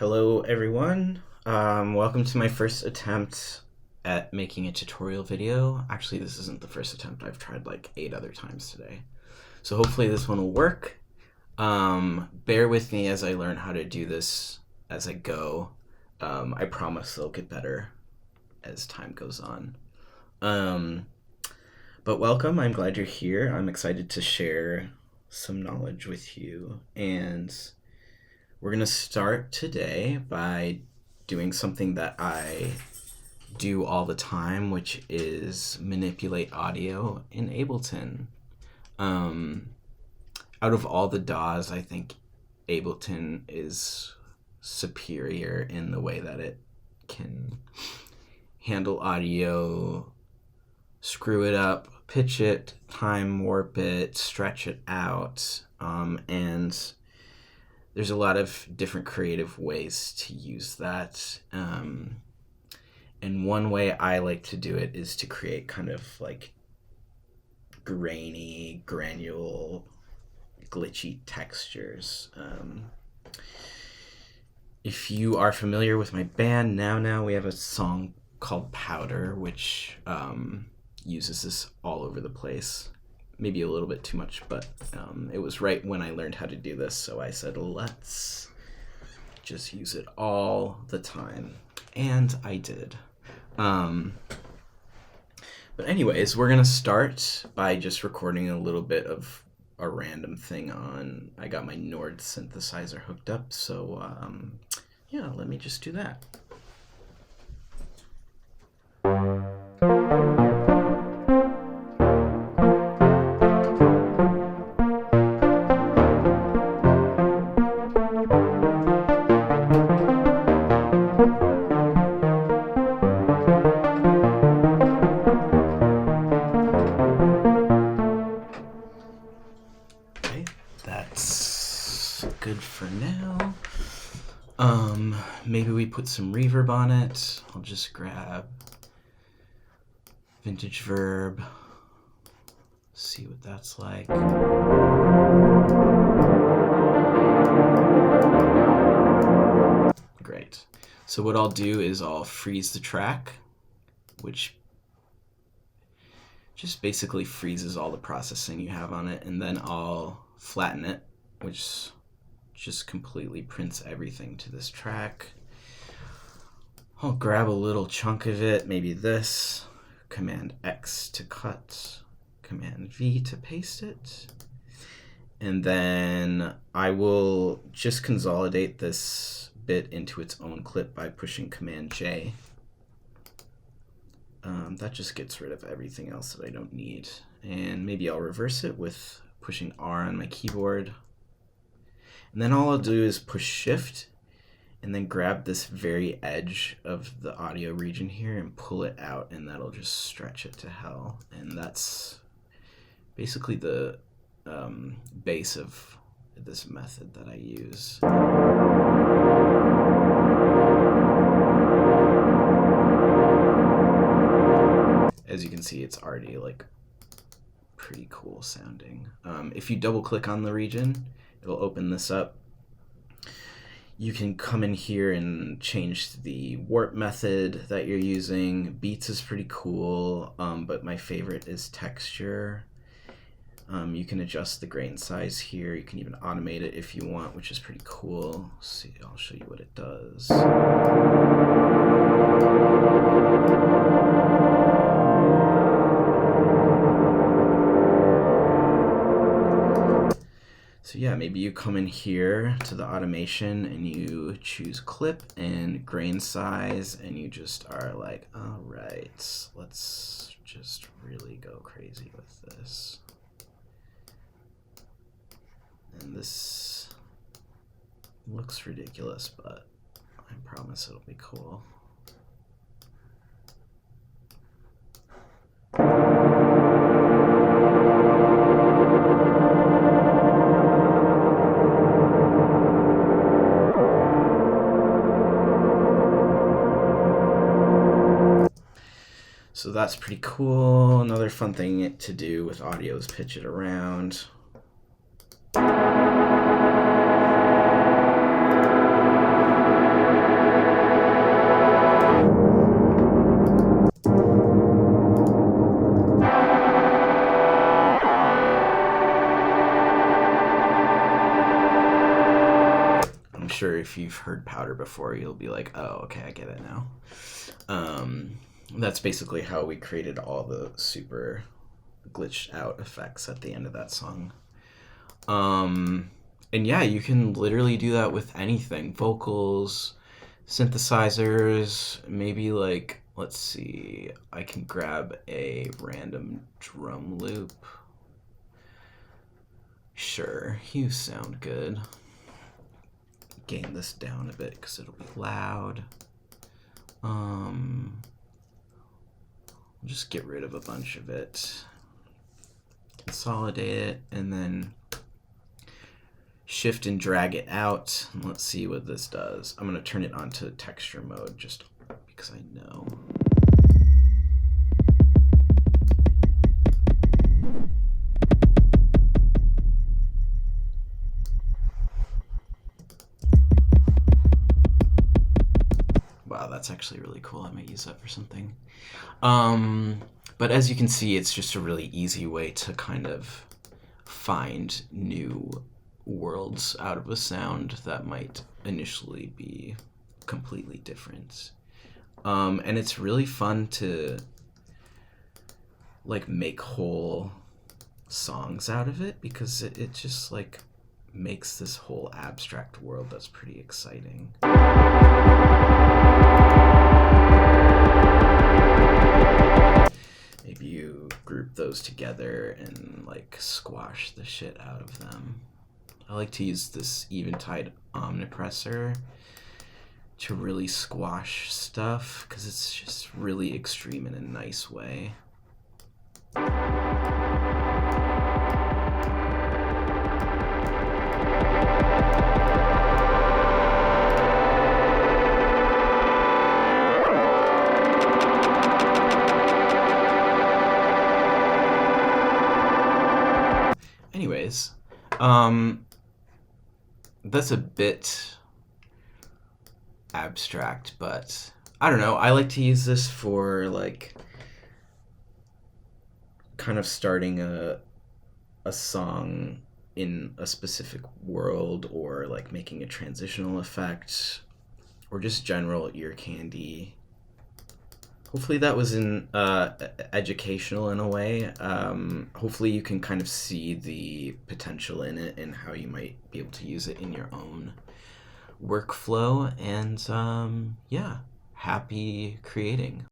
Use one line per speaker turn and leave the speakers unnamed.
Hello everyone, welcome to my first attempt at making a tutorial video. Actually, this isn't the first attempt. I've tried like 8 other times today. So hopefully this one will work. Bear with me as I learn how to do this as I go. I promise they'll get better as time goes on. But welcome, I'm glad you're here. I'm excited to share some knowledge with you, and we're going to start today by doing something that I do all the time, which is manipulate audio in Ableton. Out of all the DAWs, I think Ableton is superior in the way that it can handle audio, screw it up, pitch it, time warp it, stretch it out, and there's a lot of different creative ways to use that. And one way I like to do it is to create kind of like grainy, granule, glitchy textures. If you are familiar with my band, Now we have a song called Powder, which uses this all over the place. Maybe a little bit too much, but it was right when I learned how to do this, so I said, let's just use it all the time. And I did. But anyways, we're going to start by just recording a little bit of a random thing on. I got my Nord synthesizer hooked up, so yeah, let me just do that. Good for now. Maybe we put some reverb on it. I'll just grab vintage verb, see what that's like. Great. So what I'll do is I'll freeze the track, which just basically freezes all the processing you have on it, and then I'll flatten it, which just completely prints everything to this track. I'll grab a little chunk of it, maybe this, Command X to cut, Command V to paste it, and then I will just consolidate this bit into its own clip by pushing Command J. That just gets rid of everything else that I don't need, and maybe I'll reverse it with pushing R on my keyboard. And then all I'll do is push Shift and then grab this very edge of the audio region here and pull it out, and that'll just stretch it to hell. And that's basically the base of this method that I use. As you can see, it's already like pretty cool sounding. If you double click on the region, it'll open this up. You can come in here and change the warp method that you're using. Beats is pretty cool, but my favorite is texture. You can adjust the grain size here. You can even automate it if you want, which is pretty cool. See, I'll show you what it does. So yeah, maybe you come in here to the automation and you choose clip and grain size, and you just are like, all right, let's just really go crazy with this. And this looks ridiculous, but I promise it'll be cool. So that's pretty cool. Another fun thing to do with audio is pitch it around. sure if you've heard Powder before, you'll be like, oh, okay, I get it now. That's basically how we created all the super glitched out effects at the end of that song. And yeah, you can literally do that with anything. Vocals, synthesizers, maybe like, let's see, I can grab a random drum loop. Sure, you sound good. Gain this down a bit because it'll be loud. Just get rid of a bunch of it. Consolidate it, and then shift and drag it out. And let's see what this does. I'm going to turn it on to texture mode just because I know. Wow, that's actually really cool. I might use that for something. But as you can see, it's just a really easy way to kind of find new worlds out of a sound that might initially be completely different. And it's really fun to like make whole songs out of it because it just like makes this whole abstract world that's pretty exciting. Maybe you group those together and like squash the shit out of them. I like to use this Eventide omnipressor to really squash stuff because it's just really extreme in a nice way. Anyways, that's a bit abstract, but I don't know. I like to use this for like kind of starting a song in a specific world, or like making a transitional effect, or just general ear candy. Hopefully that was educational in a way. Hopefully you can kind of see the potential in it and how you might be able to use it in your own workflow. And yeah, happy creating.